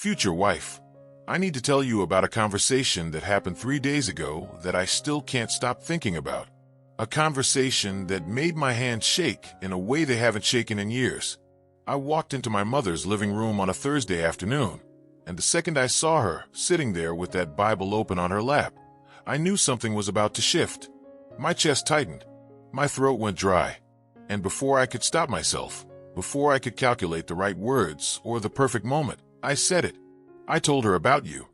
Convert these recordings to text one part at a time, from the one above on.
Future wife, I need to tell you about a conversation that happened 3 days ago that I still can't stop thinking about. A conversation that made my hands shake in a way they haven't shaken in years. I walked into my mother's living room on a Thursday afternoon, and the second I saw her sitting there with that Bible open on her lap, I knew something was about to shift. My chest tightened. My throat went dry. And before I could stop myself, before I could calculate the right words or the perfect moment, I said it. I told her about you.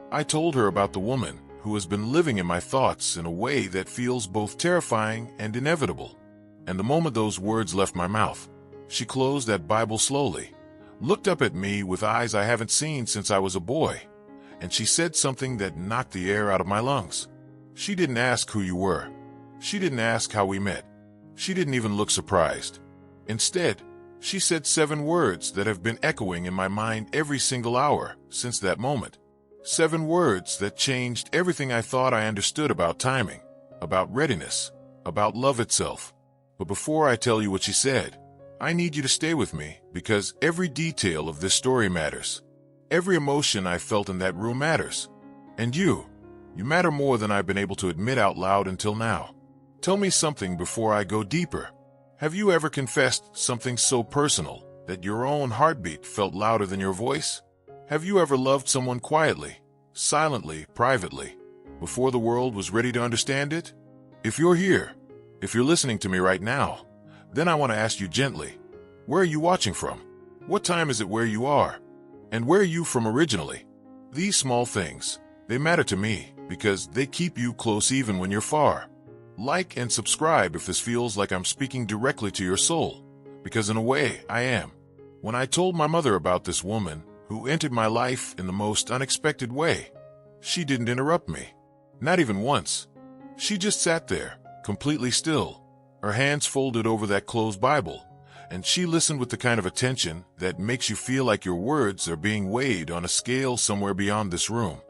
I told her about the woman who has been living in my thoughts in a way that feels both terrifying and inevitable. And the moment those words left my mouth, she closed that Bible slowly, looked up at me with eyes I haven't seen since I was a boy, and she said something that knocked the air out of my lungs. She didn't ask who you were. She didn't ask how we met. She didn't even look surprised. Instead, she said 7 words that have been echoing in my mind every single hour since that moment. 7 words that changed everything I thought I understood about timing, about readiness, about love itself. But before I tell you what she said, I need you to stay with me because every detail of this story matters. Every emotion I felt in that room matters. And you matter more than I've been able to admit out loud until now. Tell me something before I go deeper. Have you ever confessed something so personal that your own heartbeat felt louder than your voice? Have you ever loved someone quietly, silently, privately, before the world was ready to understand it? If you're here, if you're listening to me right now, then I want to ask you gently, where are you watching from? What time is it where you are? And where are you from originally? These small things, they matter to me because they keep you close even when you're far. Like and subscribe if this feels like I'm speaking directly to your soul, because in a way, I am. When I told my mother about this woman who entered my life in the most unexpected way, she didn't interrupt me. Not even once. She just sat there, completely still, her hands folded over that closed Bible, and she listened with the kind of attention that makes you feel like your words are being weighed on a scale somewhere beyond this room.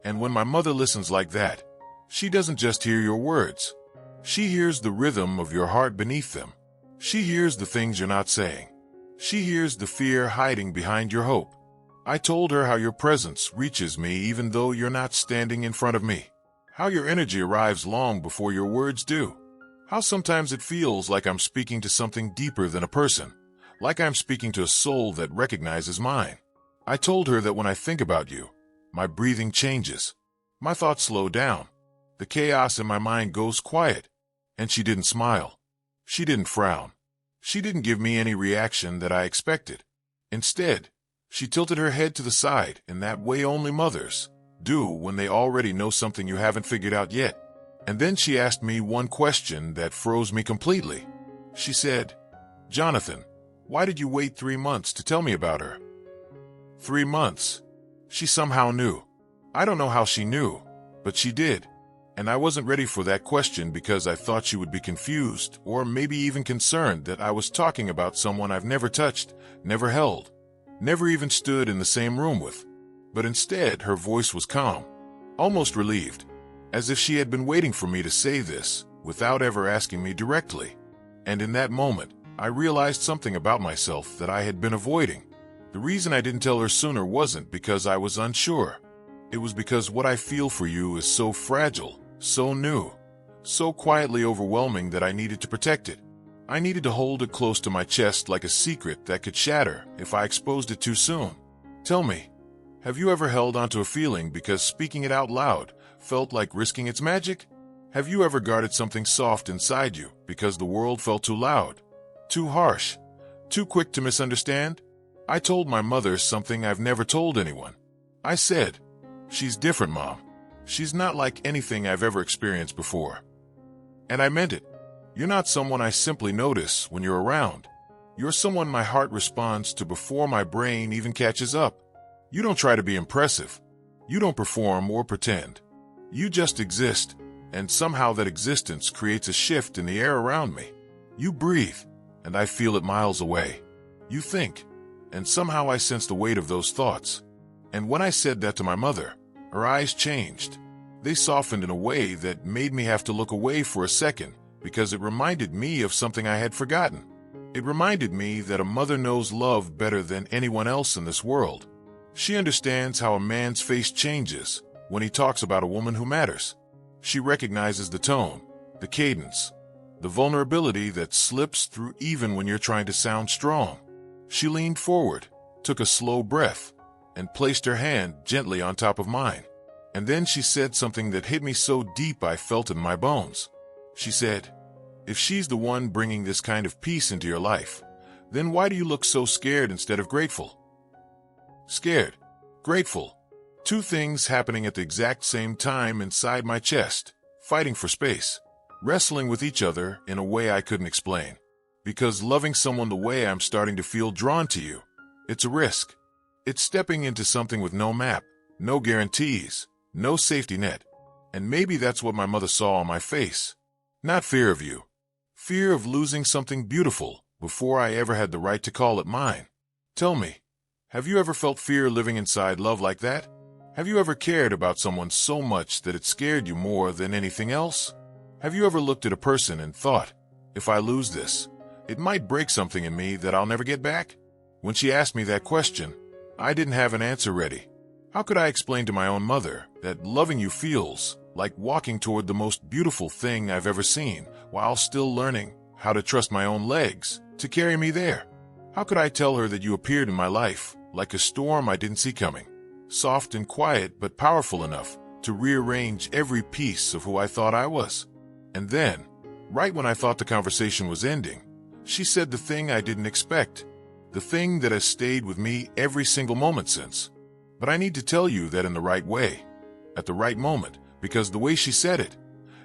And when my mother listens like that, she doesn't just hear your words. She hears the rhythm of your heart beneath them. She hears the things you're not saying. She hears the fear hiding behind your hope. I told her how your presence reaches me even though you're not standing in front of me. How your energy arrives long before your words do. How sometimes it feels like I'm speaking to something deeper than a person, like I'm speaking to a soul that recognizes mine. I told her that when I think about you, my breathing changes. My thoughts slow down. The chaos in my mind goes quiet. And she didn't smile. She didn't frown. She didn't give me any reaction that I expected. Instead, she tilted her head to the side in that way only mothers do when they already know something you haven't figured out yet. And then she asked me one question that froze me completely. She said, "Jonathan, why did you wait 3 months to tell me about her?" 3 months. She somehow knew. I don't know how she knew, but she did. And I wasn't ready for that question because I thought she would be confused or maybe even concerned that I was talking about someone I've never touched, never held, never even stood in the same room with. But instead, her voice was calm, almost relieved, as if she had been waiting for me to say this without ever asking me directly. And in that moment, I realized something about myself that I had been avoiding. The reason I didn't tell her sooner wasn't because I was unsure. It was because what I feel for you is so fragile, so new, so quietly overwhelming that I needed to protect it. I needed to hold it close to my chest like a secret that could shatter if I exposed it too soon. Tell me, have you ever held onto a feeling because speaking it out loud felt like risking its magic? Have you ever guarded something soft inside you because the world felt too loud, too harsh, too quick to misunderstand? I told my mother something I've never told anyone. I said, "She's different, Mom. She's not like anything I've ever experienced before." And I meant it. You're not someone I simply notice when you're around. You're someone my heart responds to before my brain even catches up. You don't try to be impressive. You don't perform or pretend. You just exist, and somehow that existence creates a shift in the air around me. You breathe, and I feel it miles away. You think, and somehow I sense the weight of those thoughts. And when I said that to my mother, her eyes changed. They softened in a way that made me have to look away for a second because it reminded me of something I had forgotten. It reminded me that a mother knows love better than anyone else in this world. She understands how a man's face changes when he talks about a woman who matters. She recognizes the tone, the cadence, the vulnerability that slips through even when you're trying to sound strong. She leaned forward, took a slow breath, and placed her hand gently on top of mine. And then she said something that hit me so deep I felt it in my bones. She said, "If she's the one bringing this kind of peace into your life, then why do you look so scared instead of grateful?" Scared, grateful. Two things happening at the exact same time inside my chest, fighting for space, wrestling with each other in a way I couldn't explain. Because loving someone the way I'm starting to feel drawn to you, it's a risk. It's stepping into something with no map, no guarantees, no safety net. And maybe that's what my mother saw on my face. Not fear of you. Fear of losing something beautiful before I ever had the right to call it mine. Tell me, have you ever felt fear living inside love like that? Have you ever cared about someone so much that it scared you more than anything else? Have you ever looked at a person and thought, if I lose this, it might break something in me that I'll never get back? When she asked me that question, I didn't have an answer ready. How could I explain to my own mother that loving you feels like walking toward the most beautiful thing I've ever seen, while still learning how to trust my own legs to carry me there? How could I tell her that you appeared in my life like a storm I didn't see coming, soft and quiet but powerful enough to rearrange every piece of who I thought I was? And then, right when I thought the conversation was ending, she said the thing I didn't expect, the thing that has stayed with me every single moment since. But I need to tell you that in the right way, at the right moment, because the way she said it,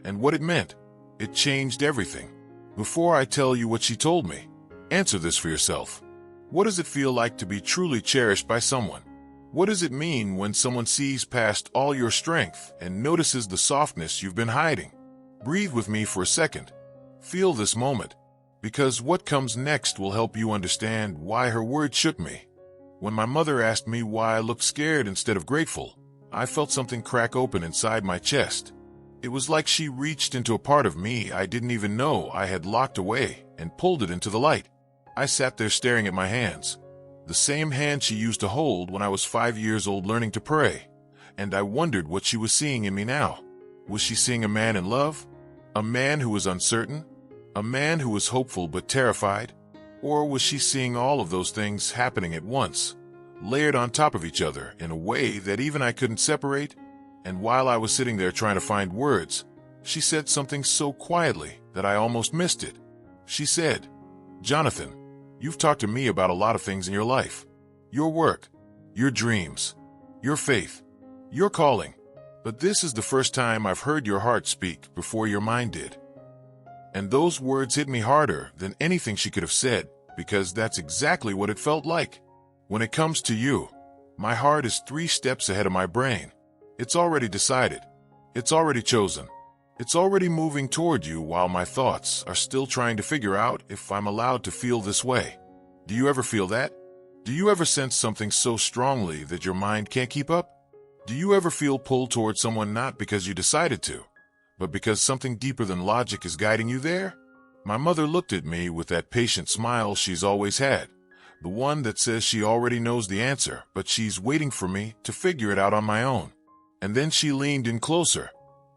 and what it meant, it changed everything. Before I tell you what she told me, answer this for yourself. What does it feel like to be truly cherished by someone? What does it mean when someone sees past all your strength and notices the softness you've been hiding? Breathe with me for a second. Feel this moment, because what comes next will help you understand why her words shook me. When my mother asked me why I looked scared instead of grateful, I felt something crack open inside my chest. It was like she reached into a part of me I didn't even know I had locked away and pulled it into the light. I sat there staring at my hands, the same hand she used to hold when I was 5 years old learning to pray, and I wondered what she was seeing in me now. Was she seeing a man in love? A man who was uncertain? A man who was hopeful but terrified? Or was she seeing all of those things happening at once, layered on top of each other in a way that even I couldn't separate? And while I was sitting there trying to find words, she said something so quietly that I almost missed it. She said, "Jonathan, you've talked to me about a lot of things in your life. Your work, your dreams, your faith, your calling. But this is the first time I've heard your heart speak before your mind did." And those words hit me harder than anything she could have said, because that's exactly what it felt like. When it comes to you, my heart is 3 steps ahead of my brain. It's already decided. It's already chosen. It's already moving toward you while my thoughts are still trying to figure out if I'm allowed to feel this way. Do you ever feel that? Do you ever sense something so strongly that your mind can't keep up? Do you ever feel pulled toward someone not because you decided to, but because something deeper than logic is guiding you there? My mother looked at me with that patient smile she's always had, the one that says she already knows the answer, but she's waiting for me to figure it out on my own. And then she leaned in closer,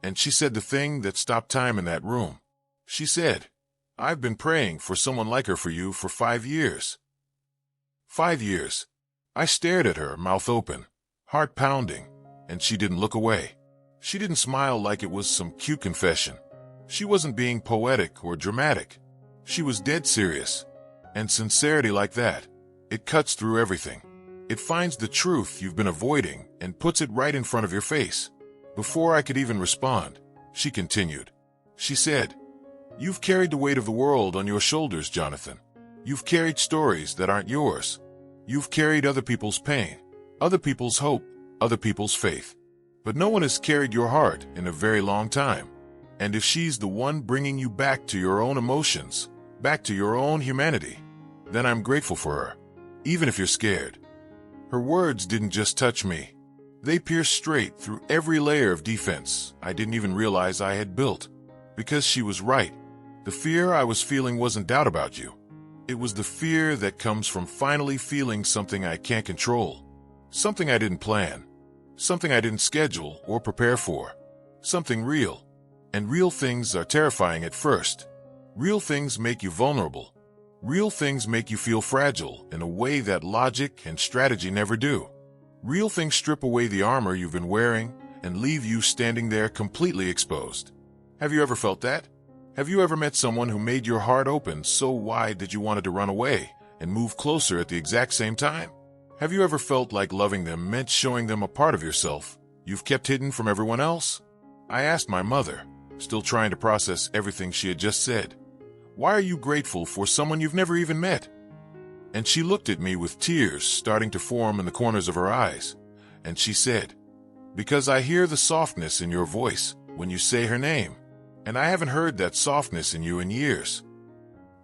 and she said the thing that stopped time in that room. She said, "I've been praying for someone like her for you for 5 years." 5 years. I stared at her, mouth open, heart pounding, and she didn't look away. She didn't smile like it was some cute confession. She wasn't being poetic or dramatic. She was dead serious. And sincerity like that, it cuts through everything. It finds the truth you've been avoiding and puts it right in front of your face. Before I could even respond, she continued. She said, "You've carried the weight of the world on your shoulders, Jonathan. You've carried stories that aren't yours. You've carried other people's pain, other people's hope, other people's faith. But no one has carried your heart in a very long time. And if she's the one bringing you back to your own emotions, back to your own humanity, then I'm grateful for her, even if you're scared." Her words didn't just touch me. They pierced straight through every layer of defense I didn't even realize I had built. Because she was right. The fear I was feeling wasn't doubt about you. It was the fear that comes from finally feeling something I can't control. Something I didn't plan. Something I didn't schedule or prepare for. Something real. And real things are terrifying at first. Real things make you vulnerable. Real things make you feel fragile in a way that logic and strategy never do. Real things strip away the armor you've been wearing and leave you standing there completely exposed. Have you ever felt that? Have you ever met someone who made your heart open so wide that you wanted to run away and move closer at the exact same time? Have you ever felt like loving them meant showing them a part of yourself you've kept hidden from everyone else? I asked my mother, still trying to process everything she had just said, "Why are you grateful for someone you've never even met?" And she looked at me with tears starting to form in the corners of her eyes, and she said, "Because I hear the softness in your voice when you say her name, and I haven't heard that softness in you in years."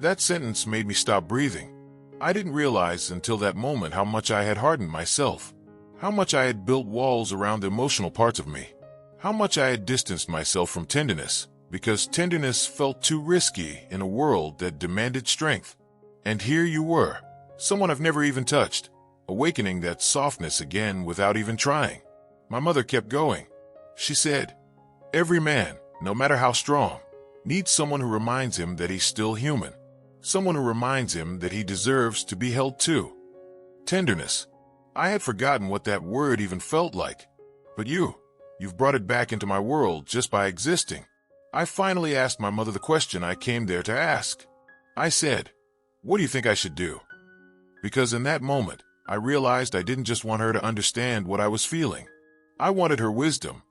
That sentence made me stop breathing. I didn't realize until that moment how much I had hardened myself, how much I had built walls around the emotional parts of me, how much I had distanced myself from tenderness, because tenderness felt too risky in a world that demanded strength. And here you were, someone I've never even touched, awakening that softness again without even trying. My mother kept going. She said, "Every man, no matter how strong, needs someone who reminds him that he's still human. Someone who reminds him that he deserves to be held too." Tenderness. I had forgotten what that word even felt like. But you've brought it back into my world just by existing. I finally asked my mother the question I came there to ask. I said, "What do you think I should do?" Because in that moment, I realized I didn't just want her to understand what I was feeling. I wanted her wisdom.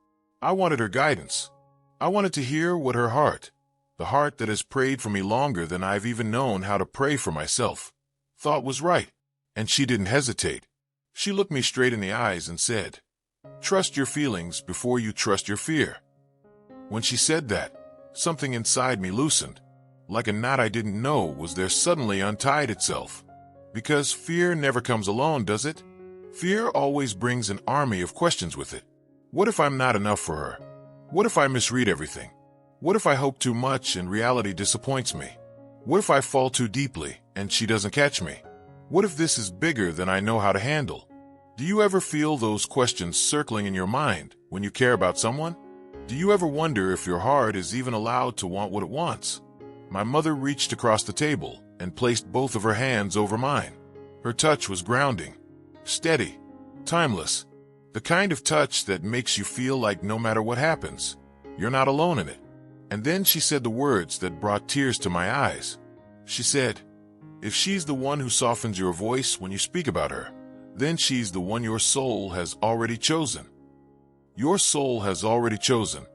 I wanted her guidance. I wanted to hear what her heart, the heart that has prayed for me longer than I've even known how to pray for myself, thought was right. And she didn't hesitate. She looked me straight in the eyes and said, "Trust your feelings before you trust your fear." When she said that, something inside me loosened. Like a knot I didn't know was there suddenly untied itself. Because fear never comes alone, does it? Fear always brings an army of questions with it. What if I'm not enough for her? What if I misread everything? What if I hope too much and reality disappoints me? What if I fall too deeply and she doesn't catch me? What if this is bigger than I know how to handle? Do you ever feel those questions circling in your mind when you care about someone? Do you ever wonder if your heart is even allowed to want what it wants? My mother reached across the table and placed both of her hands over mine. Her touch was grounding, steady, timeless, the kind of touch that makes you feel like no matter what happens, you're not alone in it. And then she said the words that brought tears to my eyes. She said, "If she's the one who softens your voice when you speak about her, then she's the one your soul has already chosen." Your soul has already chosen.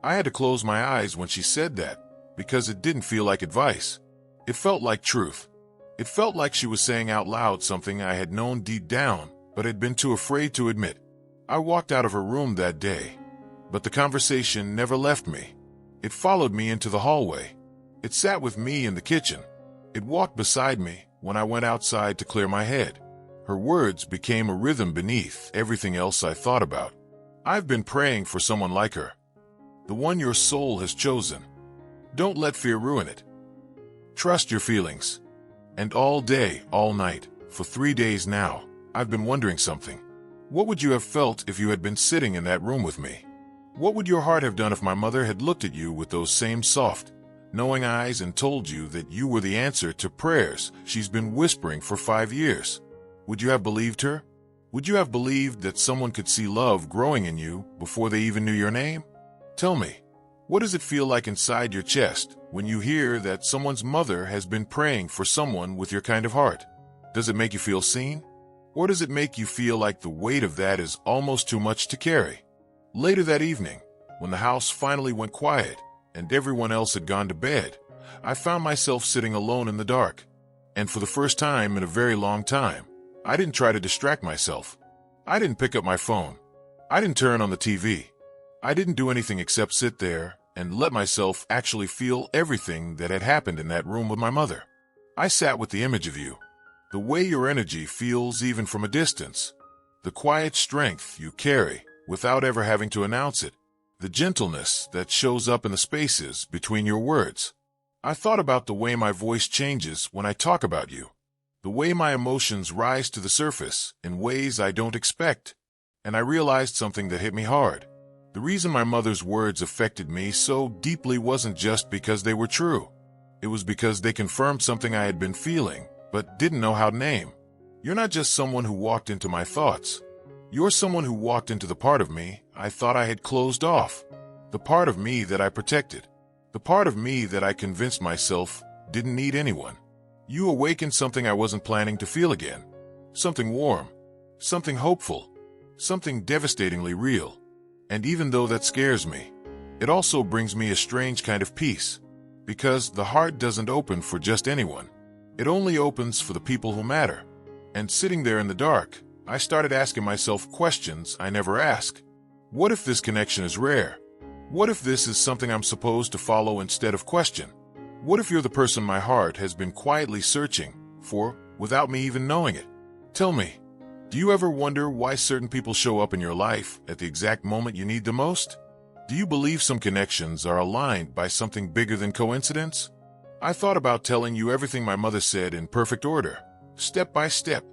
I had to close my eyes when she said that, because it didn't feel like advice. It felt like truth. It felt like she was saying out loud something I had known deep down, but had been too afraid to admit. I walked out of her room that day, but the conversation never left me. It followed me into the hallway. It sat with me in the kitchen. It walked beside me when I went outside to clear my head. Her words became a rhythm beneath everything else I thought about. I've been praying for someone like her. The one your soul has chosen. Don't let fear ruin it. Trust your feelings. And all day, all night, for 3 days now, I've been wondering something. What would you have felt if you had been sitting in that room with me? What would your heart have done if my mother had looked at you with those same soft, knowing eyes and told you that you were the answer to prayers she's been whispering for 5 years? Would you have believed her? Would you have believed that someone could see love growing in you before they even knew your name? Tell me, what does it feel like inside your chest when you hear that someone's mother has been praying for someone with your kind of heart? Does it make you feel seen? Or does it make you feel like the weight of that is almost too much to carry? Later that evening, when the house finally went quiet and everyone else had gone to bed, I found myself sitting alone in the dark. And for the first time in a very long time, I didn't try to distract myself. I didn't pick up my phone. I didn't turn on the TV. I didn't do anything except sit there and let myself actually feel everything that had happened in that room with my mother. I sat with the image of you, the way your energy feels even from a distance, the quiet strength you carry without ever having to announce it, the gentleness that shows up in the spaces between your words. I thought about the way my voice changes when I talk about you, The way my emotions rise to the surface in ways I don't expect. And I realized something that hit me hard. The reason my mother's words affected me so deeply wasn't just because they were true. It was because they confirmed something I had been feeling, but didn't know how to name. You're not just someone who walked into my thoughts. You're someone who walked into the part of me I thought I had closed off. The part of me that I protected. The part of me that I convinced myself didn't need anyone. You awakened something I wasn't planning to feel again. Something warm. Something hopeful. Something devastatingly real. And even though that scares me, it also brings me a strange kind of peace. Because the heart doesn't open for just anyone. It only opens for the people who matter. And sitting there in the dark, I started asking myself questions I never ask. What if this connection is rare? What if this is something I'm supposed to follow instead of question? What if you're the person my heart has been quietly searching for without me even knowing it? Tell me, do you ever wonder why certain people show up in your life at the exact moment you need them most? Do you believe some connections are aligned by something bigger than coincidence? I thought about telling you everything my mother said in perfect order, step by step,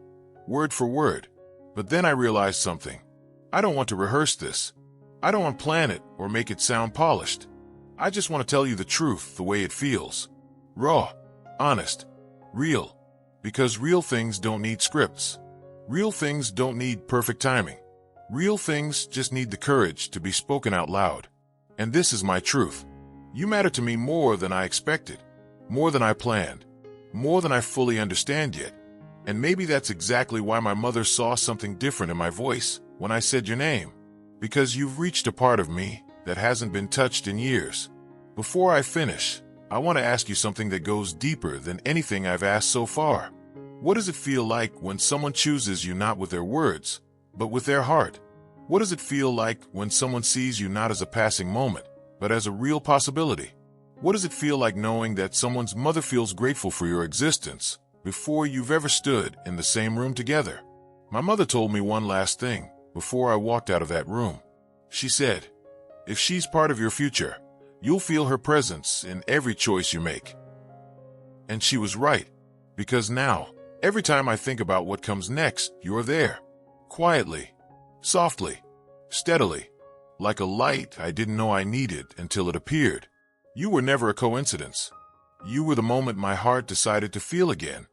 word for word. But then I realized something. I don't want to rehearse this. I don't want to plan it or make it sound polished. I just want to tell you the truth the way it feels. Raw, honest, real. Because real things don't need scripts. Real things don't need perfect timing. Real things just need the courage to be spoken out loud. And this is my truth. You matter to me more than I expected, more than I planned, more than I fully understand yet. And maybe that's exactly why my mother saw something different in my voice when I said your name. Because you've reached a part of me that hasn't been touched in years. Before I finish, I want to ask you something that goes deeper than anything I've asked so far. What does it feel like when someone chooses you not with their words, but with their heart? What does it feel like when someone sees you not as a passing moment, but as a real possibility? What does it feel like knowing that someone's mother feels grateful for your existence before you've ever stood in the same room together? My mother told me one last thing before I walked out of that room. She said, if she's part of your future, you'll feel her presence in every choice you make. And she was right, because now, every time I think about what comes next, you're there. Quietly, softly, steadily, like a light I didn't know I needed until it appeared. You were never a coincidence. You were the moment my heart decided to feel again,